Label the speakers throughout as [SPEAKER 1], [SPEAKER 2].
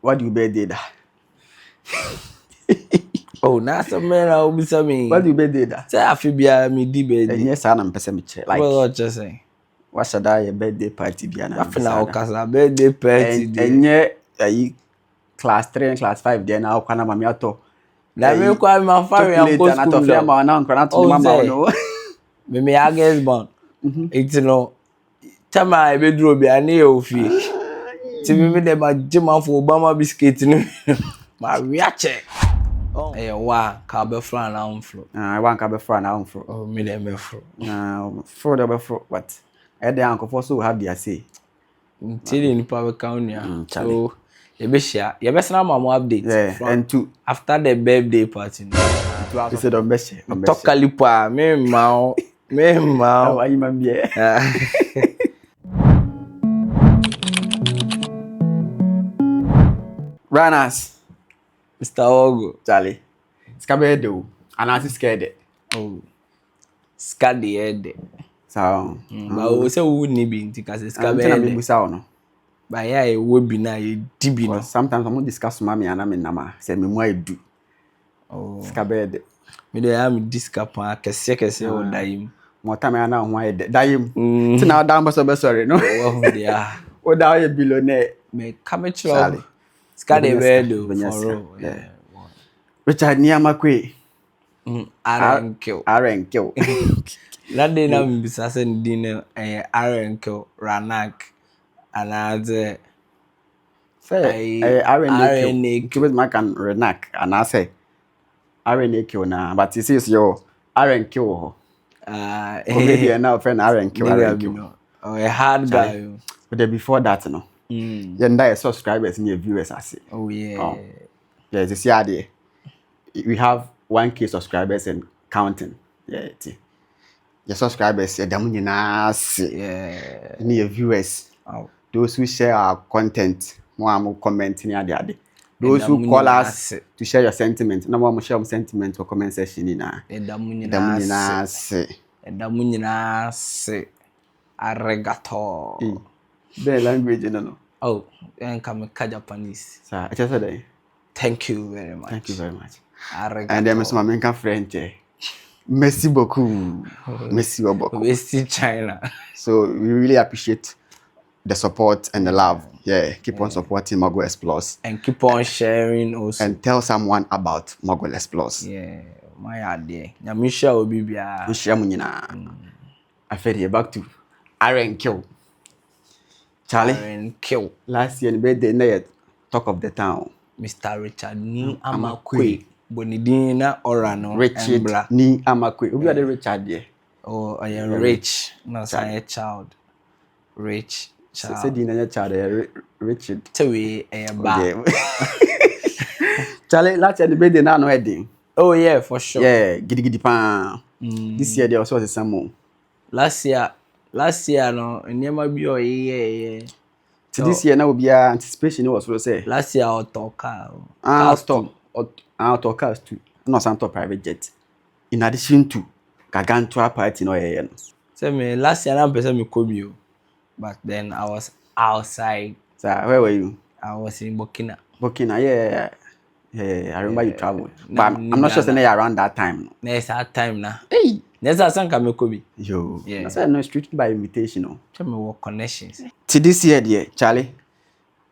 [SPEAKER 1] What do you birthday da?
[SPEAKER 2] Oh, na some man I will be something.
[SPEAKER 1] What do you birthday da?
[SPEAKER 2] Say I feel be a me di birthday.
[SPEAKER 1] And yes, I'm person me check. Like
[SPEAKER 2] what you say?
[SPEAKER 1] What should I birthday party be?
[SPEAKER 2] I feel now cause a birthday party day.
[SPEAKER 1] And yeah, class 3 and class 5 there now kana mama ato.
[SPEAKER 2] Na me kwa me afari am go school
[SPEAKER 1] na to ma na nkra to mama no.
[SPEAKER 2] Me August born. It's no. Tama e be duro bi ani e ofie. Ti me dem ma jema for Obama biscuit ni. Ma wiache. Oh. Wa ka be fro na onfro.
[SPEAKER 1] I want ka be fro na onfro.
[SPEAKER 2] Oh, me dem be fro.
[SPEAKER 1] Fro dey be fro what? E dey anko for so have their say.
[SPEAKER 2] Till ni pa be count ya. So you be share. You be send am update.
[SPEAKER 1] Yeah, and two
[SPEAKER 2] after the birthday party.
[SPEAKER 1] You said on be share.
[SPEAKER 2] Talk kalipa me ma.
[SPEAKER 1] How are you man be? Runners.
[SPEAKER 2] Mr. Ogo.
[SPEAKER 1] Charlie. Scared do. And I scared.
[SPEAKER 2] Oh. Scared the head.
[SPEAKER 1] So,
[SPEAKER 2] but we say we wouldn't be because scared.
[SPEAKER 1] No.
[SPEAKER 2] But yeah, it would be now a DB. No.
[SPEAKER 1] Sometimes I'm going to discuss mommy and I'm in Nama. Say me more do. Oh. Scared.
[SPEAKER 2] Me dey am discuss pa kese o daim.
[SPEAKER 1] More time I know why daim. So now down so sorry no.
[SPEAKER 2] Oh yeah.
[SPEAKER 1] O da a billionaire.
[SPEAKER 2] Me come chlo. Scared the bed for yeah.
[SPEAKER 1] Richard Nii Armah Quaye.
[SPEAKER 2] Arenkill. That day na mbisa se ndine Arenkill Ranak anaze
[SPEAKER 1] say Arenkill my can Ranak and I say Arenkill na but this is your Arenkill maybe now friend Arenkill
[SPEAKER 2] oh a hard guy
[SPEAKER 1] but before that no yenda subscribers and your viewers I say
[SPEAKER 2] oh yeah
[SPEAKER 1] yeah this year we have 1K subscribers and counting. Yeah, your subscribers, yeah, and your viewers, those who share our content, more commenting there. Those who call us to share your sentiment, no more share sentiment or comment section in Arigato. The language, you know.
[SPEAKER 2] Oh, and come Japanese.
[SPEAKER 1] Sir, I just said
[SPEAKER 2] thank you very much.
[SPEAKER 1] Thank you very much.
[SPEAKER 2] Arigato.
[SPEAKER 1] And then my main French. Merci beaucoup. Merci beaucoup.
[SPEAKER 2] Merci China.
[SPEAKER 1] So we really appreciate the support and the love. Yeah, keep on supporting Mogul Explores.
[SPEAKER 2] And keep on sharing also.
[SPEAKER 1] And tell someone about Mogul Explores.
[SPEAKER 2] Yeah, my idea. Nyamisha obibia.
[SPEAKER 1] Misha munyina. Afedi back to Arenkill. Charlie.
[SPEAKER 2] Arenkill.
[SPEAKER 1] Last year, birthday night, talk of the town.
[SPEAKER 2] Mr. Richard Nii Armah Quaye. Bonidina Orano.
[SPEAKER 1] Richard Nii Armah Quaye. Who are the Richard there?
[SPEAKER 2] Oh, I am rich. No, say a child. Rich child.
[SPEAKER 1] Say the child, Richard.
[SPEAKER 2] Tewe a bad.
[SPEAKER 1] Charlie, last year the birthday now no wedding.
[SPEAKER 2] Oh yeah, for sure.
[SPEAKER 1] Yeah, gidi pan. This year there also was some more.
[SPEAKER 2] Last year no, never be oh yeah.
[SPEAKER 1] So this year now will be anticipation was what say.
[SPEAKER 2] Last year auto car.
[SPEAKER 1] Auto cars too. No santo private jet. In addition to Gargantua party no yeah.
[SPEAKER 2] Say me last year I'm person me Kobe. But then I was outside.
[SPEAKER 1] So where were you?
[SPEAKER 2] I was in Burkina.
[SPEAKER 1] Yeah. I remember you traveled. But I'm not sure say around that time.
[SPEAKER 2] Next that time na. Hey, next that time come Kobe.
[SPEAKER 1] Yo. Yeah. That's no strictly by invitation no.
[SPEAKER 2] Tell me what connections.
[SPEAKER 1] To this year there, Charlie.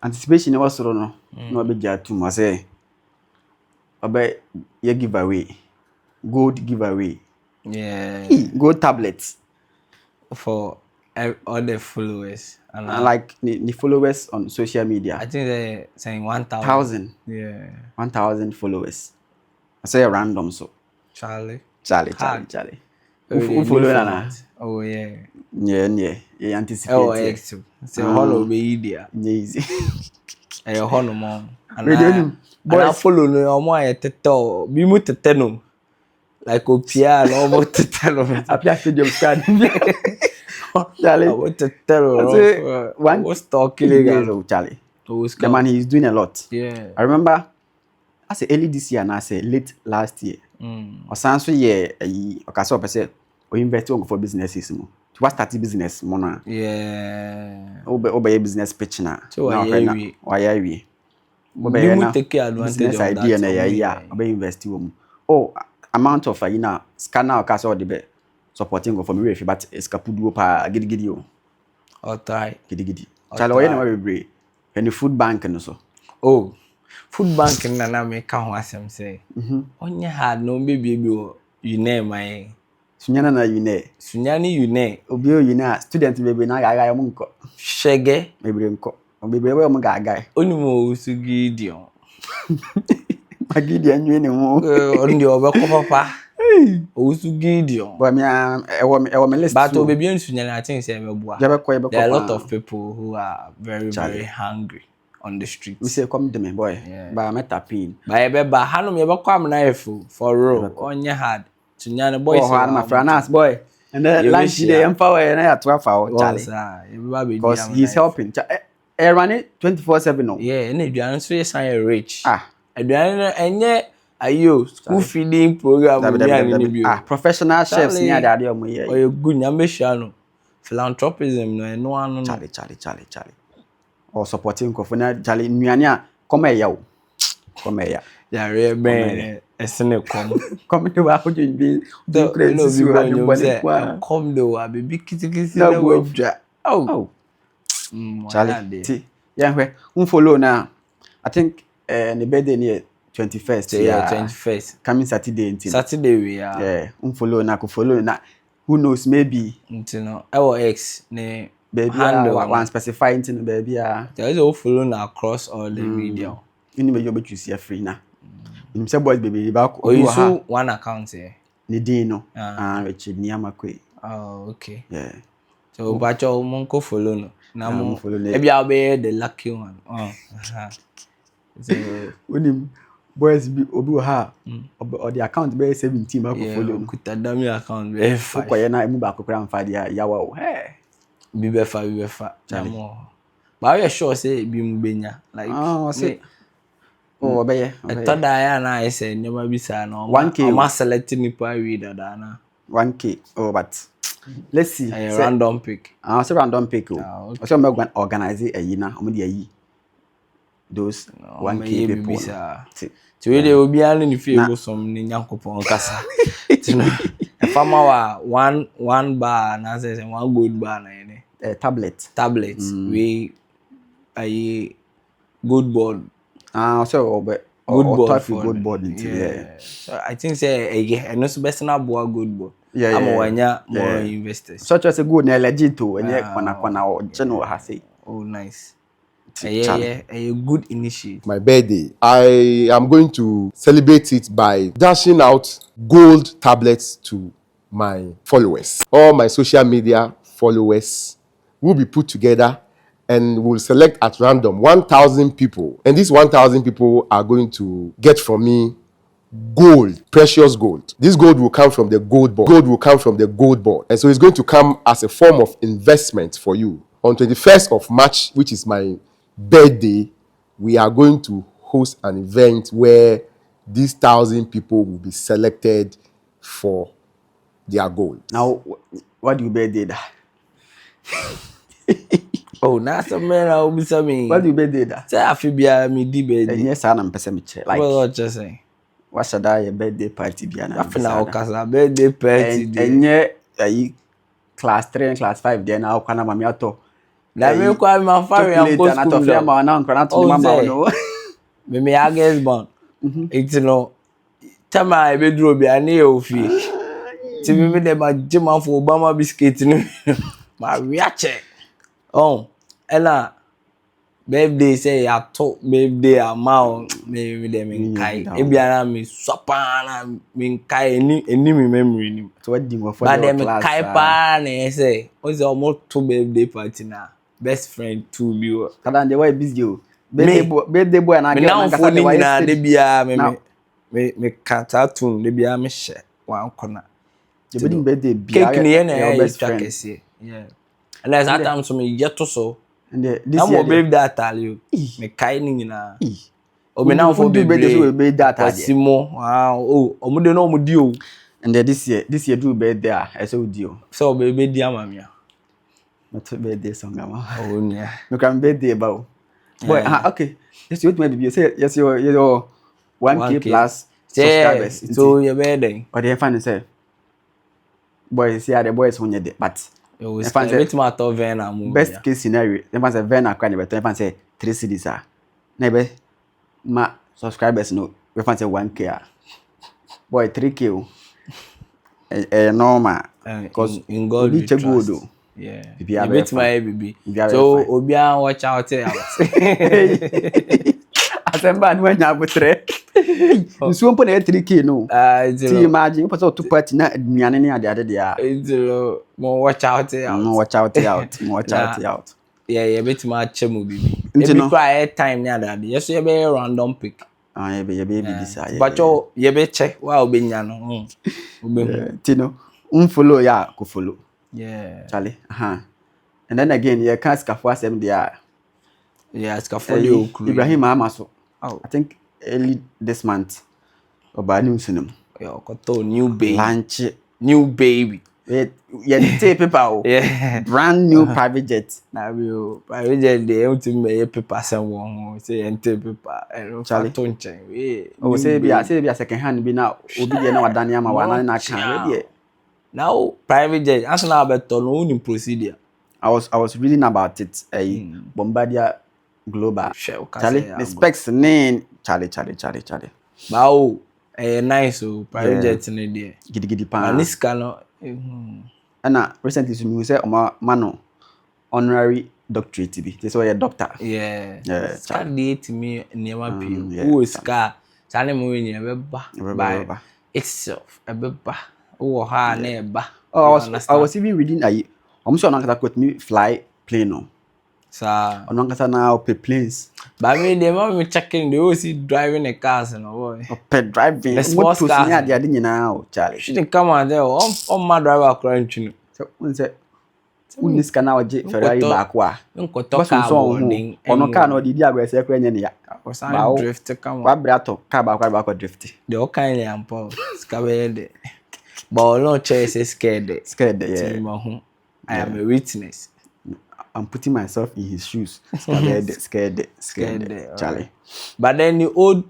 [SPEAKER 1] Anticipation was no. No be jar too much say. About your giveaway. Gold giveaway.
[SPEAKER 2] Yeah.
[SPEAKER 1] Gold tablets.
[SPEAKER 2] For all the followers. And
[SPEAKER 1] like the followers on social media.
[SPEAKER 2] I think they're saying 1,000.
[SPEAKER 1] 1,000.
[SPEAKER 2] Yeah.
[SPEAKER 1] 1,000 followers. I say random so.
[SPEAKER 2] Charlie.
[SPEAKER 1] Who follow Nana?
[SPEAKER 2] Oh yeah.
[SPEAKER 1] Yeah. You anticipate.
[SPEAKER 2] Oh yeah. So hollow be there.
[SPEAKER 1] Easy.
[SPEAKER 2] I hollow mom. And I follow no omo ayeteto. Bi mu tete no. Like opia no omo tete no.
[SPEAKER 1] Apia stadium squad. Charlie.
[SPEAKER 2] What to tell
[SPEAKER 1] one
[SPEAKER 2] was talking
[SPEAKER 1] of Charlie. The man he's doing a lot.
[SPEAKER 2] Yeah.
[SPEAKER 1] I remember I say early this year and I say late last year. Or sanso year okaso person or invest for businesses mo. What start business mona.
[SPEAKER 2] Yeah.
[SPEAKER 1] Obe business pitch na.
[SPEAKER 2] So why we? We take advantage of that
[SPEAKER 1] idea na ya obe invest wo mu. Oh, amount of scanner or cash or the supporting for me but escapudu pa gidi o.
[SPEAKER 2] Or try
[SPEAKER 1] Gidi. Chala oye na we bre. And the food bank no so.
[SPEAKER 2] Oh, food bank na make ho asem say. Onye hard no baby o you name my
[SPEAKER 1] Sunyana na yune.
[SPEAKER 2] Sunyani yune.
[SPEAKER 1] Obi o yune student baby na gaga mo nko.
[SPEAKER 2] Shege
[SPEAKER 1] Baby nko. Obi we mo gaga.
[SPEAKER 2] Onimo Usugidion.
[SPEAKER 1] Magidian you no.
[SPEAKER 2] On the obeko papa. Usugidion.
[SPEAKER 1] But me I me list.
[SPEAKER 2] But baby Sunyana I think say meboa. There are a lot of people who are very hungry on the streets.
[SPEAKER 1] We say come to me boy. Yeah. But I'm tapping.
[SPEAKER 2] But eba hanu me eba come na for row. Onye hard. Sunyana boy
[SPEAKER 1] say my friend boy. And then lunch day empower na ya 12 hours Charlie. Because he's helping. Run it 24/7 no.
[SPEAKER 2] Yeah, and aduane so yes I rich. Aduane enye ayo school feeding program
[SPEAKER 1] professional chefs near that omo here.
[SPEAKER 2] Oyo good nyamehia no. Philanthropism no eno anu no.
[SPEAKER 1] Charlie. Or supporting kofuna Charlie nnuane a come eya o. Come eya.
[SPEAKER 2] Yare ben esene
[SPEAKER 1] come do wa ho dwin bi crazy you
[SPEAKER 2] come do wa baby kitikiti na wo dwa. Oh.
[SPEAKER 1] Charlie, yeah, follow now. I think the birthday near 21st.
[SPEAKER 2] Yeah, 21st.
[SPEAKER 1] Coming Saturday.
[SPEAKER 2] Saturday we are.
[SPEAKER 1] Yeah, follow now. Who knows? Maybe.
[SPEAKER 2] No. Our ex ne
[SPEAKER 1] baby handle one specifying thing baby.
[SPEAKER 2] There is all follow now across all the media.
[SPEAKER 1] You need to be see free now. You say boys baby back.
[SPEAKER 2] Oh, you so one account here.
[SPEAKER 1] Nidino. Richard Nii Armah Quaye.
[SPEAKER 2] Oh, okay.
[SPEAKER 1] Yeah.
[SPEAKER 2] So, but your monko follow no. Now, maybe I'll be the lucky one. So,
[SPEAKER 1] when him boys be obi ha or the account be 17 back follow.
[SPEAKER 2] Kuta dami account be 5.
[SPEAKER 1] Ko na emu back kra mfa dia yawa o. Hey.
[SPEAKER 2] Be fa. But we sure say be mu benya like
[SPEAKER 1] say obeye.
[SPEAKER 2] Third eye na I say never be sa no.
[SPEAKER 1] 1K.
[SPEAKER 2] I'm selecting nipa we da na.
[SPEAKER 1] 1K. Oh, but let's see.
[SPEAKER 2] A random pick.
[SPEAKER 1] Say random pick. Also, I'm going to organize a yina. I'm going those 1K people.
[SPEAKER 2] So they will be in the field some Nyankopon kasa. A farmer one bar and as one good bar na
[SPEAKER 1] tablet.
[SPEAKER 2] We a good board.
[SPEAKER 1] So good board.
[SPEAKER 2] Yeah. So I think say again, no best na boa good board.
[SPEAKER 1] Yeah.
[SPEAKER 2] I'm more investors.
[SPEAKER 1] Such as a good legit to and kwana or general has say.
[SPEAKER 2] Oh, nice. A good initiative.
[SPEAKER 3] My birthday, I am going to celebrate it by dashing out gold tablets to my followers. All my social media followers will be put together and we'll select at random 1,000 people. And these 1,000 people are going to get from me gold, precious gold. This gold will come from the gold board. And so it's going to come as a form of investment for you. On 21st of March, which is my birthday, we are going to host an event where these 1,000 people will be selected for their gold.
[SPEAKER 1] Now, what do you birthday that?
[SPEAKER 2] Oh, now some man I will be something.
[SPEAKER 1] What do you birthday that?
[SPEAKER 2] Say I feel be a me di birthday.
[SPEAKER 1] And yes, I'm person me check. Like
[SPEAKER 2] what you saying?
[SPEAKER 1] What should I a birthday party be an
[SPEAKER 2] after now casa birthday party
[SPEAKER 1] and yeah class 3 and class 5 then now kana mama ato
[SPEAKER 2] na me kwa me fare am go school
[SPEAKER 1] na ma na nkra na to mama no
[SPEAKER 2] me agents born it no tama e be duro bi ani e ofie ti me dem agema for Obama biscuit no ma wiache oh ela birthday say ya to birthday amount me dem kai e biara me swapa na me kai eni me memory ni
[SPEAKER 1] so what dimo for
[SPEAKER 2] but dem kai pa na say o say almost to birthday party na best friend to be o
[SPEAKER 1] kada dey why busy o birthday boy na
[SPEAKER 2] get na kasa dey why na dey bia me kata tune dey bia me hye wan kona
[SPEAKER 1] the birthday bia
[SPEAKER 2] cake ni na best friend yeah and that time so me get to so
[SPEAKER 1] and this year
[SPEAKER 2] baby that tell you me kai ni na o me now for
[SPEAKER 1] birthday so be that
[SPEAKER 2] simo wow o mu de no mu di o
[SPEAKER 1] and this year do birthday I say di o
[SPEAKER 2] so baby di amamia
[SPEAKER 1] not birthday song ama
[SPEAKER 2] oh nya
[SPEAKER 1] no can birthday ba o Boy, okay. Yes, you maybe you say yes, you're 1K plus subscribers.
[SPEAKER 2] So you're better.
[SPEAKER 1] Or the fan say, boys, yeah, the boys when you did, but
[SPEAKER 2] the fan say,
[SPEAKER 1] best case scenario, the fan say, Vena can be, the fan say 3 cities are. Never, my subscribers no, the fan say 1K. Boy, 3K. Normal. Because
[SPEAKER 2] in God we trust. Yeah. You bet my baby. So Obia watch out.
[SPEAKER 1] Asemba ni wanya butre. Nsuo mpo na 3K no. See imagine you to party na aduane ne ade dia.
[SPEAKER 2] Mo watch out.
[SPEAKER 1] Mo watch out.
[SPEAKER 2] Yeah, you bet my chemu baby. Every cry time ne ade. Yes, you be random pick.
[SPEAKER 1] You be this.
[SPEAKER 2] But you be check wa obenya no.
[SPEAKER 1] Tino, follow ya ko follow.
[SPEAKER 2] Yeah.
[SPEAKER 1] Charlie. And then again, you can't scaffold them there.
[SPEAKER 2] Yeah, scaffold
[SPEAKER 1] Ibrahim Mahama so. I think early this month. Oba new cinema.
[SPEAKER 2] Yeah, got new baby.
[SPEAKER 1] Lunch.
[SPEAKER 2] New baby.
[SPEAKER 1] Yeah, take paper.
[SPEAKER 2] Yeah.
[SPEAKER 1] Brand new private jet.
[SPEAKER 2] Now we private jet they want to make paper someone say and take paper and
[SPEAKER 1] Charlie. Oh, say be a second hand be now. Obi dey na wadane ama wana na kan we dey.
[SPEAKER 2] Now private jet as na better no in procedure.
[SPEAKER 1] I was reading about it. Bombardier Global. Charlie, the specs name Charlie.
[SPEAKER 2] Wow, nice private jet in there.
[SPEAKER 1] Gidi pan.
[SPEAKER 2] This can
[SPEAKER 1] and recently you say mano honorary doctorate be. This way a doctor.
[SPEAKER 2] Yeah.
[SPEAKER 1] Charlie
[SPEAKER 2] to me never pay. Who is car? Charlie mo we never by itself. A beba. Oh ha never.
[SPEAKER 1] Oh, I was even reading I'm sure I'm going to fly plane no.
[SPEAKER 2] So
[SPEAKER 1] I'm not going now pay planes.
[SPEAKER 2] But I mean, they want me checking. They all see driving a cars and boy.
[SPEAKER 1] Pay driving.
[SPEAKER 2] The sports cars.
[SPEAKER 1] They are doing now, Charlie.
[SPEAKER 2] Shouldn't come on there. On my driver crunching.
[SPEAKER 1] So when say, when this can now Ferrari back wa.
[SPEAKER 2] Don't talk about
[SPEAKER 1] thing. Ono car no di dia go say kwenye ne ya.
[SPEAKER 2] Was I drift come on.
[SPEAKER 1] Wa brato car back drift.
[SPEAKER 2] They all kind of ampo. Scabe. But no chase is scared.
[SPEAKER 1] Yeah.
[SPEAKER 2] I am a witness.
[SPEAKER 1] I'm putting myself in his shoes. Scared, Charlie.
[SPEAKER 2] But then the old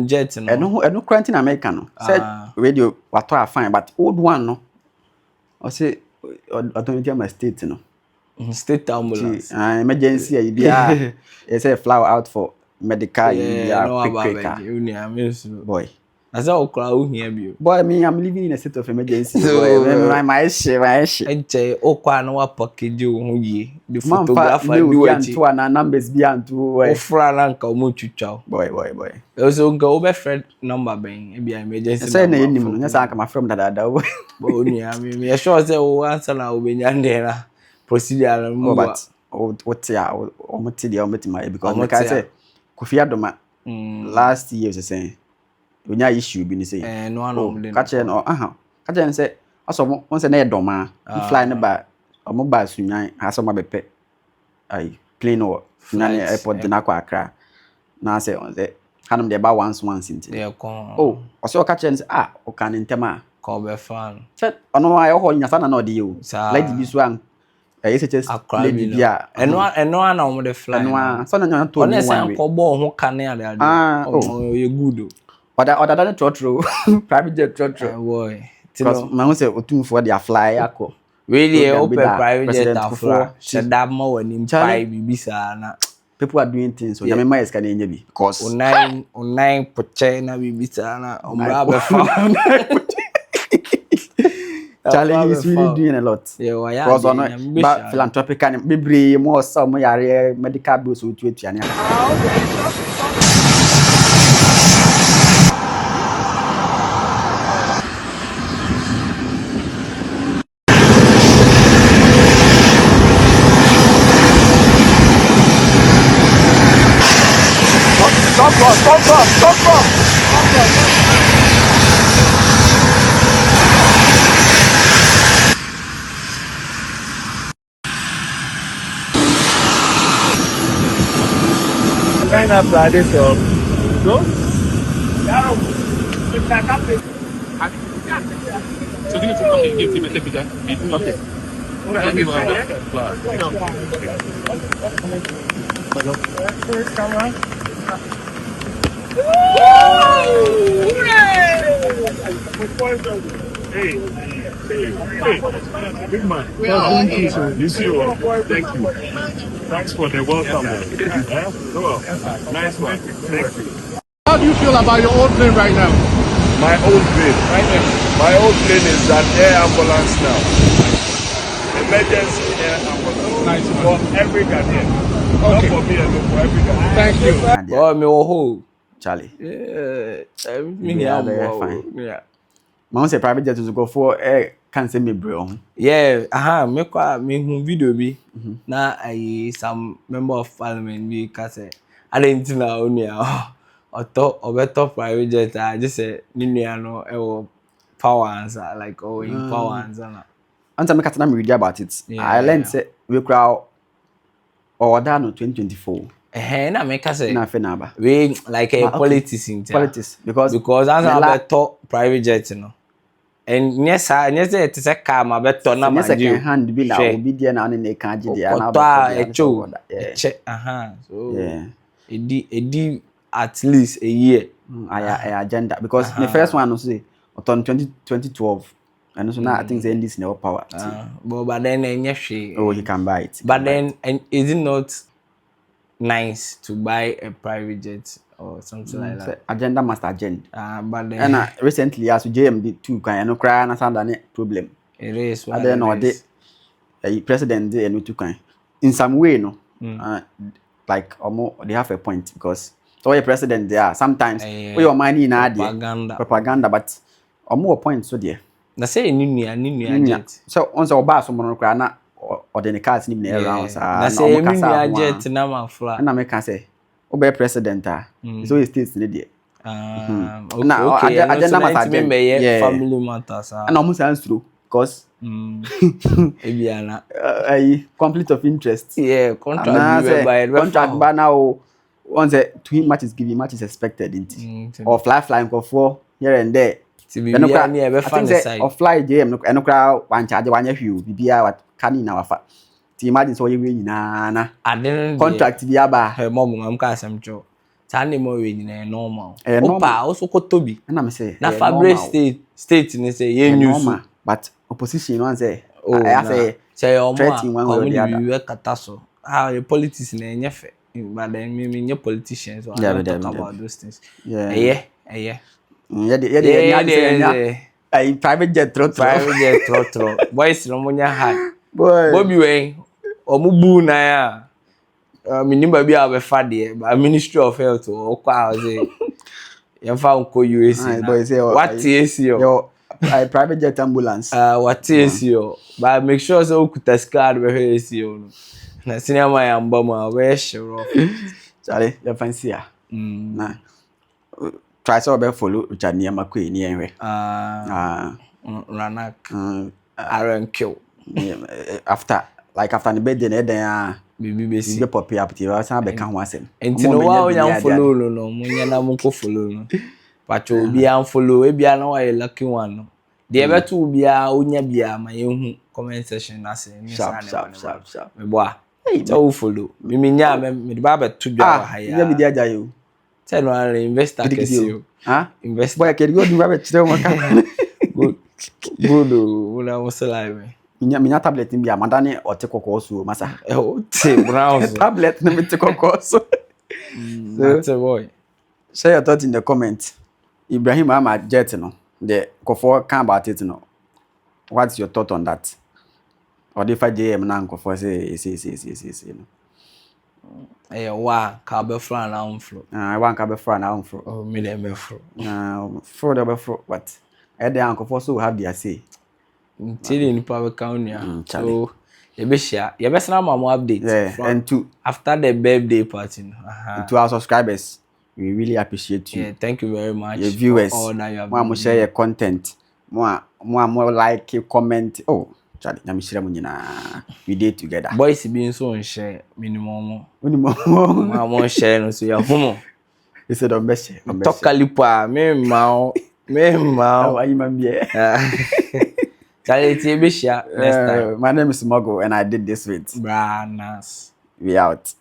[SPEAKER 2] jet,
[SPEAKER 1] no. I no quarantine American. Said radio what are fine, but old one no. I say I don't tell my state no.
[SPEAKER 2] State ambulance.
[SPEAKER 1] Emergency. Yeah. It's a flower out for medical. Boy.
[SPEAKER 2] That's how crowd here be.
[SPEAKER 1] Boy, I'm living in a state of emergency. Boy, my shit.
[SPEAKER 2] And say, no package you the photographer do it.
[SPEAKER 1] Two and numbers beyond two.
[SPEAKER 2] Frank Muchu.
[SPEAKER 1] Boy.
[SPEAKER 2] Also go be friend number being be emergency.
[SPEAKER 1] Say na name. Yes, I come from that.
[SPEAKER 2] But me sure say o answer na obenya there procedure
[SPEAKER 1] no. But what ya o moti dey o meti my because like I say Kofi Adoma last year was saying when ya issue be ni say
[SPEAKER 2] no one
[SPEAKER 1] catch no catch and say aso mo say na e doma fly ne ba omo ba sunyan aso ma bepe ai plane or sunyan airport de na kwa Accra na say on say hanum dey ba once into oh aso catch and say o kan ntema
[SPEAKER 2] call be fan
[SPEAKER 1] say ono ayo ho nyasa na odi o like di so an yes just lady bia
[SPEAKER 2] eno na omo dey fly
[SPEAKER 1] eno so na nyan to
[SPEAKER 2] one say ko bo ho kan ade you good
[SPEAKER 1] Other than trotro, private jet trotro.
[SPEAKER 2] Boy,
[SPEAKER 1] because man say otum for their fly ako.
[SPEAKER 2] Really, open private jet after. Shada mo wani pai bibisa na.
[SPEAKER 1] People are doing things so yamema is can enye bi because
[SPEAKER 2] online poche na bibisa na omra be fa.
[SPEAKER 1] Charlie is really doing a lot.
[SPEAKER 2] Yeah,
[SPEAKER 1] because on but philanthropic can be more some yare medical bills with you ania. Stop.
[SPEAKER 4] Kind of Friday so. No? So you need to come and give him a picture. Okay. First camera. Hey, big man. You see what? Thank you. Thanks for the welcome. Nice one. Thank you.
[SPEAKER 3] How do you feel about your own plane right now?
[SPEAKER 4] My old plane. My old plane is an air ambulance now. Emergency air ambulance.
[SPEAKER 3] Nice one.
[SPEAKER 4] For every Ghanaian. Not
[SPEAKER 3] Okay.
[SPEAKER 4] for me alone, for every Ghanaian.
[SPEAKER 3] Thank you.
[SPEAKER 2] Oh, me oh.
[SPEAKER 1] Charlie.
[SPEAKER 2] Yeah. Me
[SPEAKER 1] Yeah,
[SPEAKER 2] am
[SPEAKER 1] very
[SPEAKER 2] wow.
[SPEAKER 1] fine.
[SPEAKER 2] Yeah.
[SPEAKER 1] Man say private jet to go for can't say me bro.
[SPEAKER 2] Yeah, me kwa me hu video bi na some member of parliament bi ka say I didn't know onia obeto private jet I just say ni nua no e wo power answer like in power answer na.
[SPEAKER 1] Until me katana me read about it.
[SPEAKER 2] Yeah.
[SPEAKER 1] I learned say we crowd order no 2024.
[SPEAKER 2] Na me ka say
[SPEAKER 1] Na fe na ba.
[SPEAKER 2] we like a
[SPEAKER 1] Okay.
[SPEAKER 2] politics in
[SPEAKER 1] Politics because
[SPEAKER 2] answer obeto private jet no. And yes, it is a car, my better na
[SPEAKER 1] second
[SPEAKER 2] man.
[SPEAKER 1] hand be na obi dia na ne kan gide dia na
[SPEAKER 2] so
[SPEAKER 1] yeah.
[SPEAKER 2] It at least a year.
[SPEAKER 1] I agenda because the first one was say on 2012 and so now I think the NDC no power.
[SPEAKER 2] But then
[SPEAKER 1] oh you can buy it.
[SPEAKER 2] But then and is it not nice to buy a private jet or something like that?
[SPEAKER 1] Agenda must agenda.
[SPEAKER 2] But then
[SPEAKER 1] and recently as JMD 2 can no cry na sound any problem.
[SPEAKER 2] It is what
[SPEAKER 1] then or the president dey no too kind. In some way no. Like they have a point because so your president there sometimes we your money in propaganda but more point so there.
[SPEAKER 2] Na say ni jet.
[SPEAKER 1] So once our boss someone cry na or the cars ni around
[SPEAKER 2] na say ni jet na ma fly.
[SPEAKER 1] Na me can say obe president so he states ni there.
[SPEAKER 2] Okay. Agenda matter family matters.
[SPEAKER 1] And almost answer because
[SPEAKER 2] Ebiana
[SPEAKER 1] conflict of interest.
[SPEAKER 2] Yeah, contract
[SPEAKER 1] by now once to him much is given, much is expected or flying for here and there. Or fly JM no crowd one charge one you bibia what can in our fat. Imagine so you win na contract bi aba
[SPEAKER 2] her mom am ka asem jo. Tani mo we ni normal. Opa also ko tobi.
[SPEAKER 1] Na me say
[SPEAKER 2] na fabric state ni say ye news
[SPEAKER 1] but opposition one say I
[SPEAKER 2] say o
[SPEAKER 1] threatening one or the other.
[SPEAKER 2] We kata so how the politics na enyefe but then me politicians so I don't talk about those things. Yeah.
[SPEAKER 1] Private jet
[SPEAKER 2] trotro boys no munya high bobi we omubu na ya minimba bi abefa de ba ministry of health o kwa say you fa ko UAC
[SPEAKER 1] boys say
[SPEAKER 2] what is your
[SPEAKER 1] private jet ambulance
[SPEAKER 2] what is your but make sure so okuta card be AC no na sinema ya mbama we sure
[SPEAKER 1] Charlie you fancy ya na try so be follow Nii Armah Quaye ni enwe
[SPEAKER 2] ranak RNQ
[SPEAKER 1] after the birthday na den
[SPEAKER 2] bibi besi
[SPEAKER 1] be pop up ti wa san be kan ho asem
[SPEAKER 2] enti no wa yan follow no munya na mun ko follow no pacho obi an follow e bia na wa lucky one no de be to bia onya bia ma yehu comment section na se ni
[SPEAKER 1] sharp
[SPEAKER 2] me boa so follow me nya me ba be to dwa ha ya
[SPEAKER 1] me dia jayo
[SPEAKER 2] tell no investor kesi
[SPEAKER 1] investor boy ke go do ba be chire mo kan
[SPEAKER 2] good una musala
[SPEAKER 1] minya tablet bi amadane ote kokoso masa
[SPEAKER 2] ote brown
[SPEAKER 1] tablet na mete kokoso
[SPEAKER 2] so boy
[SPEAKER 1] share your thought in the comment. Ibrahim Mahama jet no the kofo can about it no what's your thought on that or the 5JM na kofo say no
[SPEAKER 2] wa ka be fly na on floor
[SPEAKER 1] one ka be fly na on floor
[SPEAKER 2] oh me dem be floor
[SPEAKER 1] floor the be floor what e dey kofo so have their say
[SPEAKER 2] till in power count ya so you be share you be send am update
[SPEAKER 1] and to
[SPEAKER 2] after the birthday party
[SPEAKER 1] to our subscribers we really appreciate you.
[SPEAKER 2] Thank you very much.
[SPEAKER 1] Your viewers,
[SPEAKER 2] for all that you have
[SPEAKER 1] more share your content, more like, comment. Oh, Charlie, I'm sure we did together.
[SPEAKER 2] Boys being so share minimum.
[SPEAKER 1] More
[SPEAKER 2] share no so your homo.
[SPEAKER 1] You said on best.
[SPEAKER 2] Talk kalipa, me mau.
[SPEAKER 1] How are you, man?
[SPEAKER 2] Charlie, it's be share next time.
[SPEAKER 1] My name is Mogul, and I did this with
[SPEAKER 2] Branas.
[SPEAKER 1] We out.